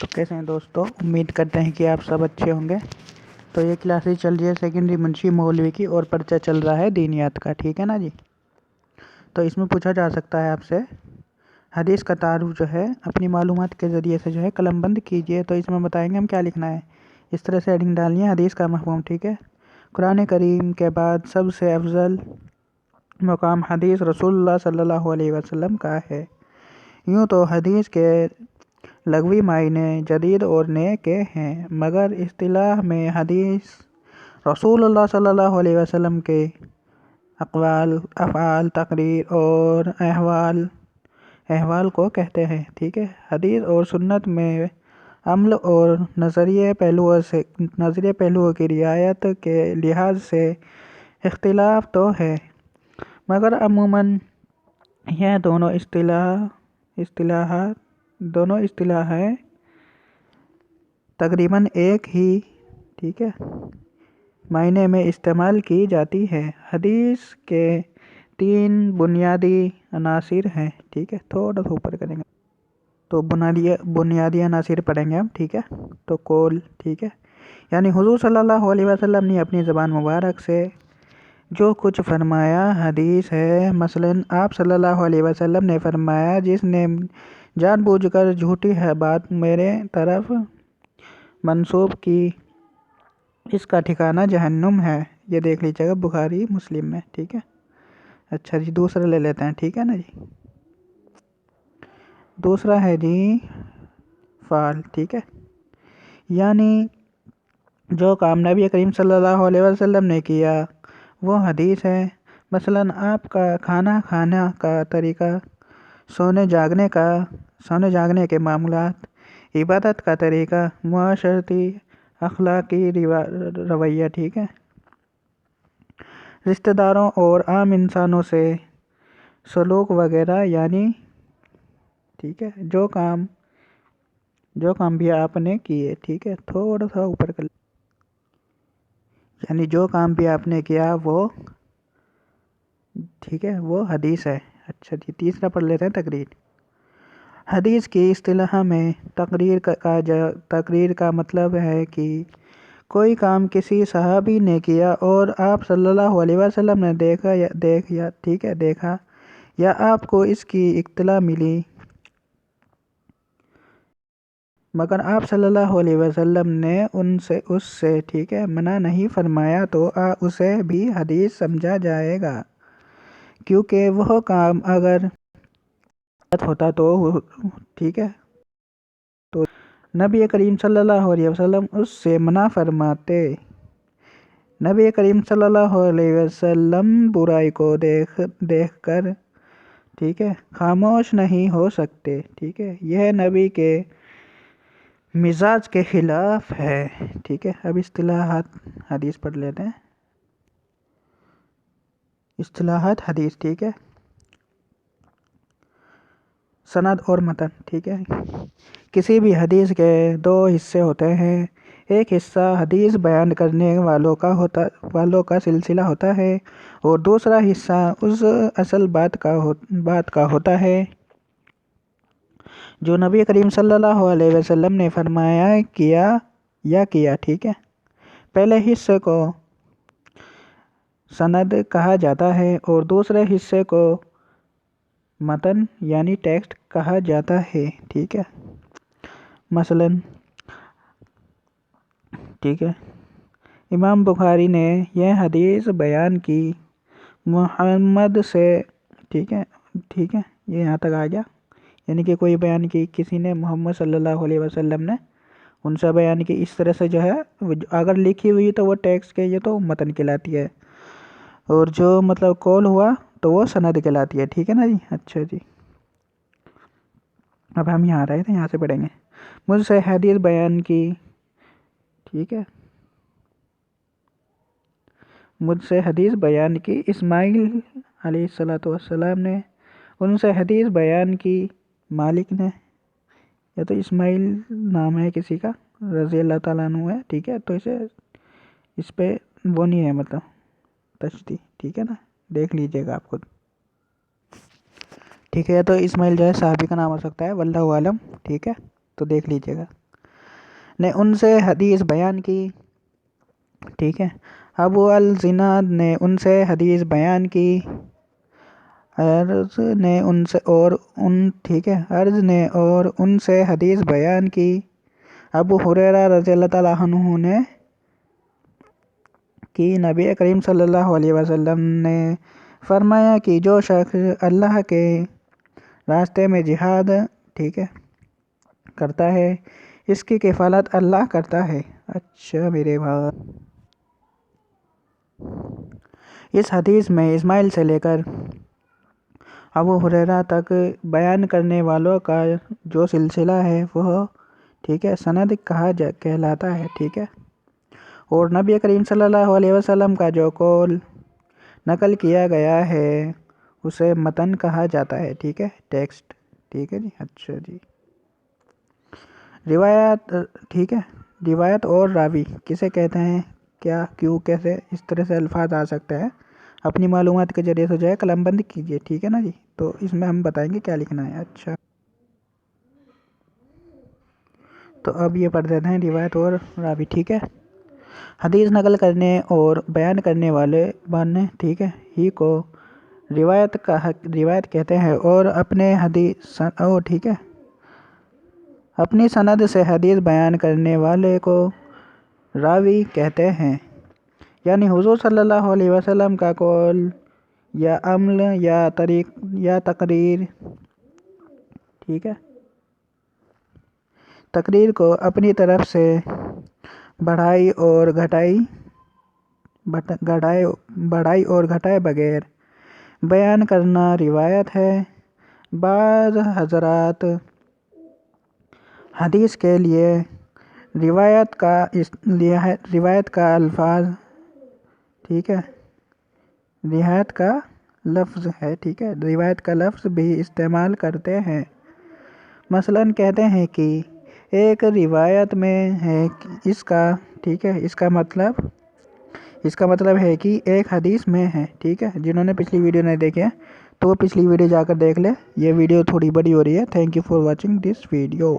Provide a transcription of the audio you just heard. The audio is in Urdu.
تو کیسے ہیں دوستو، امید کرتے ہیں کہ آپ سب اچھے ہوں گے۔ تو یہ کلاسیں چل رہی ہے سیکنڈری منشی مولوی کی، اور پرچہ چل رہا ہے دینیات کا، ٹھیک ہے نا جی۔ تو اس میں پوچھا جا سکتا ہے آپ سے، حدیث کا تعارف جو ہے اپنی معلومات کے ذریعے سے جو ہے قلم بند کیجئے۔ تو اس میں بتائیں گے ہم کیا لکھنا ہے، اس طرح سے ہیڈنگ ڈالنی ہے، حدیث کا مفہوم، ٹھیک ہے۔ قرآن کریم کے بعد سب سے افضل مقام حدیث رسول اللہ صلی اللہ علیہ وسلم کا ہے۔ یوں تو حدیث کے لغوی معنی جدید اور نئے کے ہیں، مگر اصطلاح میں حدیث رسول اللہ صلی اللہ علیہ وسلم کے اقوال، افعال، تقریر اور احوال کو کہتے ہیں، ٹھیک ہے۔ حدیث اور سنت میں عمل اور نظریے پہلوؤں کی رعایت کے لحاظ سے اختلاف تو ہے، مگر عموماً یہ دونوں اصطلاحیں تقریباً ایک ہی، ٹھیک ہے، معنی میں استعمال کی جاتی ہیں۔ حدیث کے 3 بنیادی عناصر ہیں، ٹھیک ہے۔ تھوڑا سا اوپر کریں گے تو بنیادی عناصر پڑھیں گے ہم، ٹھیک ہے۔ تو قول، ٹھیک ہے، یعنی حضور صلی اللہ علیہ وسلم نے اپنی زبان مبارک سے جو کچھ فرمایا حدیث ہے۔ مثلاً آپ صلی اللہ علیہ وسلم نے فرمایا، جس نے جان بوجھ کر جھوٹی بات میرے طرف منسوب کی، اس کا ٹھکانہ جہنم ہے۔ یہ دیکھ لیجیے گا بخاری مسلم میں، ٹھیک ہے۔ اچھا جی، دوسرا لے لیتے ہیں، ٹھیک ہے نا جی۔ دوسرا ہے جی فعل، ٹھیک ہے، یعنی جو کام نبی کریم صلی اللہ علیہ وسلم نے کیا وہ حدیث ہے۔ مثلاً آپ کا کھانا کھانا کا طریقہ، سونے جاگنے کے معمولات، عبادت کا طریقہ، معاشرتی اخلاقی رویہ، ٹھیک ہے، رشتہ داروں اور عام انسانوں سے سلوک وغیرہ، یعنی ٹھیک ہے، جو کام بھی آپ نے کیے، ٹھیک ہے، تھوڑا سا اوپر کر، یعنی جو کام بھی آپ نے کیا وہ، ٹھیک ہے، وہ حدیث ہے۔ اچھا جی، تیسرا پڑھ لیتے ہیں تقریر۔ حدیث کی اصطلاح میں تقریر کا مطلب ہے کہ کوئی کام کسی صحابی نے کیا اور آپ صلی اللہ علیہ وسلم نے دیکھا یا آپ کو اس کی اطلاع ملی، مگر آپ صلی اللہ علیہ وسلم نے اس سے ٹھیک ہے منع نہیں فرمایا، تو اسے بھی حدیث سمجھا جائے گا، کیونکہ وہ کام اگر ہوتا تو ٹھیک ہے، تو نبی کریم صلی اللہ علیہ وسلم اس سے منع فرماتے۔ نبی کریم صلی اللہ علیہ وسلم برائی کو دیکھ کر، ٹھیک ہے، خاموش نہیں ہو سکتے، ٹھیک ہے، یہ نبی کے مزاج کے خلاف ہے، ٹھیک ہے۔ اب اصطلاحات حدیث پڑھ لیتے ہیں۔ اصطلاحات حدیث، ٹھیک ہے، سند اور متن، ٹھیک ہے۔ کسی بھی حدیث کے 2 حصے ہوتے ہیں، ایک حصہ حدیث بیان کرنے والوں کا سلسلہ ہوتا ہے، اور دوسرا حصہ اس اصل بات کا ہوتا ہے جو نبی کریم صلی اللہ علیہ وسلم نے فرمایا کیا، ٹھیک ہے۔ پہلے حصے کو سند کہا جاتا ہے اور دوسرے حصے کو متن یعنی ٹیکسٹ کہا جاتا ہے، ٹھیک ہے۔ مثلاً، ٹھیک ہے، امام بخاری نے یہ حدیث بیان کی محمد سے، ٹھیک ہے، یہ یہاں تک آ گیا، یعنی کہ کوئی بیان کی کسی نے محمد صلی اللہ علیہ وسلم نے ان سے بیان کی، اس طرح سے جو ہے اگر لکھی ہوئی تو وہ ٹیکسٹ کے یہ تو متن کہلاتی ہے، اور جو مطلب قول ہوا تو وہ سند کہلاتی ہے، ٹھیک ہے نا جی۔ اچھا جی، اب ہم یہاں رہے تھے، یہاں سے پڑھیں گے۔ مجھ سے حدیث بیان کی، ٹھیک ہے، مجھ سے حدیث بیان کی اسماعیل علیہ السلام نے، ان سے حدیث بیان کی مالک نے، یا تو اسماعیل نام ہے کسی کا رضی اللہ تعالیٰ عنہ ہے، ٹھیک ہے، تو اس پہ وہ نہیں ہے مطلب تشدید، ٹھیک ہے نا، دیکھ لیجئے گا آپ خود، ٹھیک ہے۔ تو اسماعیل جو ہے صحابی کا نام ہو سکتا ہے، واللہ عالم، ٹھیک ہے، تو دیکھ لیجئے گا۔ نے ان سے حدیث بیان کی، ٹھیک ہے، ابو الزناد نے ان سے حدیث بیان کی، عرض نے ان سے ٹھیک ہے، عرض نے اور ان سے حدیث بیان کی۔ ابو ہریرہ رضی اللہ تعالیٰ عنہ نے کہ نبی کریم صلی اللہ علیہ وسلم نے فرمایا کہ جو شخص اللہ کے راستے میں جہاد، ٹھیک ہے، کرتا ہے، اس کی کفالت اللہ کرتا ہے۔ اچھا میرے بھائی، اس حدیث میں اسماعیل سے لے کر ابو ہریرہ تک بیان کرنے والوں کا جو سلسلہ ہے وہ، ٹھیک ہے، سند کہلاتا ہے، ٹھیک ہے، اور نبی کریم صلی اللہ علیہ وسلم کا جو قول نقل کیا گیا ہے اسے متن کہا جاتا ہے، ٹھیک ہے، ٹیکسٹ، ٹھیک ہے جی۔ اچھا جی، روایت، ٹھیک ہے، روایت اور راوی کسے کہتے ہیں، کیا، کیوں، کیسے، اس طرح سے الفاظ آ سکتے ہیں، اپنی معلومات کے ذریعے سے جو ہے قلم بند کیجیے، ٹھیک ہے نا جی۔ تو اس میں ہم بتائیں گے کیا لکھنا ہے۔ اچھا، تو اب یہ پڑھ دیتے ہیں روایت اور راوی، ٹھیک ہے۔ حدیث نقل کرنے اور بیان کرنے والے بننے، ٹھیک ہے، ہی کو روایت کہتے ہیں، اور اپنے حدیث ٹھیک ہے، اپنی سند سے حدیث بیان کرنے والے کو راوی کہتے ہیں، یعنی حضور صلی اللہ علیہ وسلم کا قول یا عمل یا تقریر، ٹھیک ہے، تقریر کو اپنی طرف سے بڑھائی اور گھٹائے بغیر بیان کرنا روایت ہے۔ بعض حضرات حدیث کے لیے روایت کا الفاظ، ٹھیک ہے، روایت کا لفظ ہے، ٹھیک ہے، روایت کا لفظ بھی استعمال کرتے ہیں۔ مثلاً کہتے ہیں کہ ایک روایت میں ہے اس کا، ٹھیک ہے، اس کا مطلب ہے کہ ایک حدیث میں ہے، ٹھیک ہے۔ جنہوں نے پچھلی ویڈیو نہیں دیکھے ہیں تو وہ پچھلی ویڈیو جا کر دیکھ لے، یہ ویڈیو تھوڑی بڑی ہو رہی ہے۔ Thank you for watching this video.